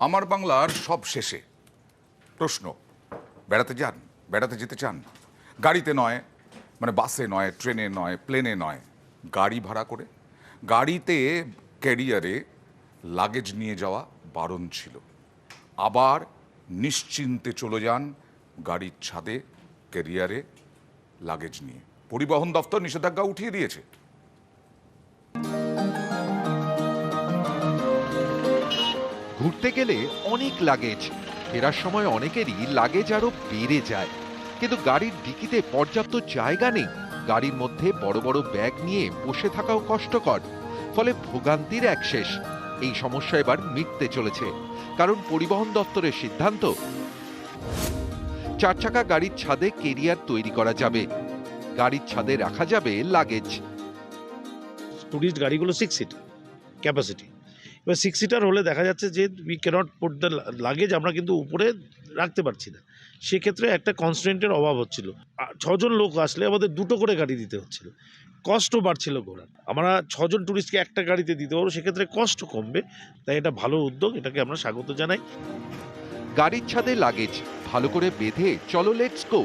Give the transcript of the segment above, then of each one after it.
আমার বাংলার সব শেষে প্রশ্ন, বেড়াতে যেতে চান? গাড়িতে নয়, মানে বাসে নয়, ট্রেনে নয়, প্লেনে নয়, গাড়ি ভাড়া করে। গাড়িতে ক্যারিয়ারে লাগেজ নিয়ে যাওয়া বারণ ছিল। আবার নিশ্চিন্তে চলে যান গাড়ির ছাদে ক্যারিয়ারে লাগেজ নিয়ে। পরিবহন দপ্তর নিষেধাজ্ঞা উঠিয়ে দিয়েছে। ঘুরতে গেলে অনেক লাগেজ, ফেরার সময় অনেকেরই লাগেজ আরো বেড়ে যায়। কিন্তু গাড়ির ডিকিতে পর্যাপ্ত জায়গা নেই, গাড়ির মধ্যে বড় বড় ব্যাগ নিয়ে বসে থাকাও কষ্টকর, ফলে ভোগান্তির এক শেষ। এই সমস্যা এবার মিটতে চলেছে, কারণ পরিবহন দপ্তরের সিদ্ধান্ত, 4 চাকা গাড়ির ছাদে কেরিয়ার তৈরি করা যাবে, গাড়ির ছাদে রাখা যাবে লাগেজ। টুরিস্ট গাড়িগুলো 6 সিট ক্যাপাসিটি, এবার 6 সিটার হলে দেখা যাচ্ছে যে we can't put the luggage, আমরা কিন্তু উপরে রাখতে পারছি না। সেক্ষেত্রে একটা কনস্ট্রেন্টের অভাব হচ্ছিল। 6 জন লোক আসলে আমাদের 2টো করে গাড়ি দিতে হচ্ছিল, কষ্টও বাড়ছিল ঘোরার। আমরা 6 জন টুরিস্টকে একটা গাড়িতে দিতে পারবো, সেক্ষেত্রে কষ্ট কমবে। তাই এটা ভালো উদ্যোগ, এটাকে আমরা স্বাগত জানাই। গাড়ির ছাদে লাগেজ ভালো করে বেঁধে চলো লেটস গো,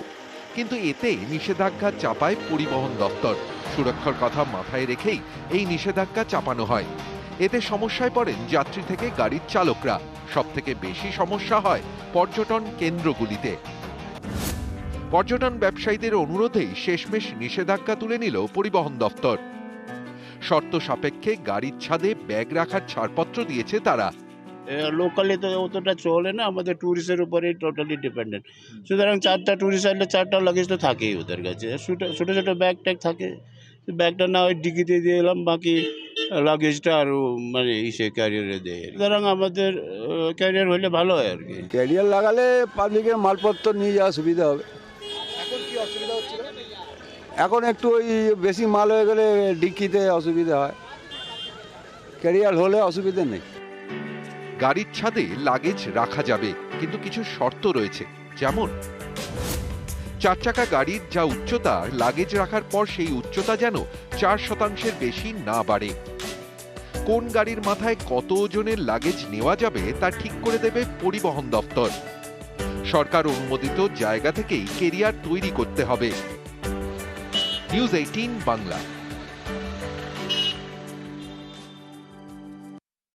কিন্তু এতে নিষেধাজ্ঞা চাপায় পরিবহন দপ্তর। সুরক্ষার কথা মাথায় রেখেই এই নিষেধাজ্ঞা চাপানো হয়। এতে সমস্যায় পড়েন যাত্রী থেকে গাড়ির চালকরা। সব থেকে বেশি সমস্যা হয় পর্যটন কেন্দ্রগুলিতে। পর্যটন ব্যবসায়ীদের অনুরোধেই শেষমেশ নিষেধাজ্ঞা তুলে নিল পরিবহন দপ্তর। শর্ত সাপেক্ষে গাড়ির ছাদে ব্যাগ রাখার ছাড়পত্র দিয়েছে তারা। লোকালি তো অতটা চলে না, আমাদের ট্যুরিস্টের উপরেই টোটালি ডিপেন্ডেন্ট। সুতরাং 4টা ট্যুরিস্ট আসলে 4টা লাগেজ তো থাকেই ওদের কাছে। ছোটো ছোটো ব্যাগ ট্যাগ থাকে, ব্যাগটা না ওই ডিকিতে দিয়ে এলাম, বাকি লাগেজটা আরও মানে ইসে ক্যারিয়ারে দেয়। সুতরাং আমাদের ক্যারিয়ার হলে ভালো হয় আর কি। ক্যারিয়ার লাগালে পাবলিকের মালপত্র নিয়ে যাওয়া সুবিধা হবে। এখন কি অসুবিধা হচ্ছিল? এখন একটু ওই বেশি মাল হয়ে গেলে ডিকিতে অসুবিধা হয়, ক্যারিয়ার হলে অসুবিধা নেই। গাড়ির ছাদে লাগেজ রাখা যাবে, কিন্তু কিছু শর্ত রয়েছে। যেমন 4 চাকা গাড়ির যা উচ্চতা, লাগেজ রাখার পর সেই উচ্চতা যেন 4% বেশি না বাড়ে। কোন গাড়ির মাথায় কত ওজনের লাগেজ নেওয়া যাবে তা ঠিক করে দেবে পরিবহন দপ্তর। সরকার অনুমোদিত জায়গা থেকেই কেরিয়ার তৈরি করতে হবে। নিউজ 18 বাংলা।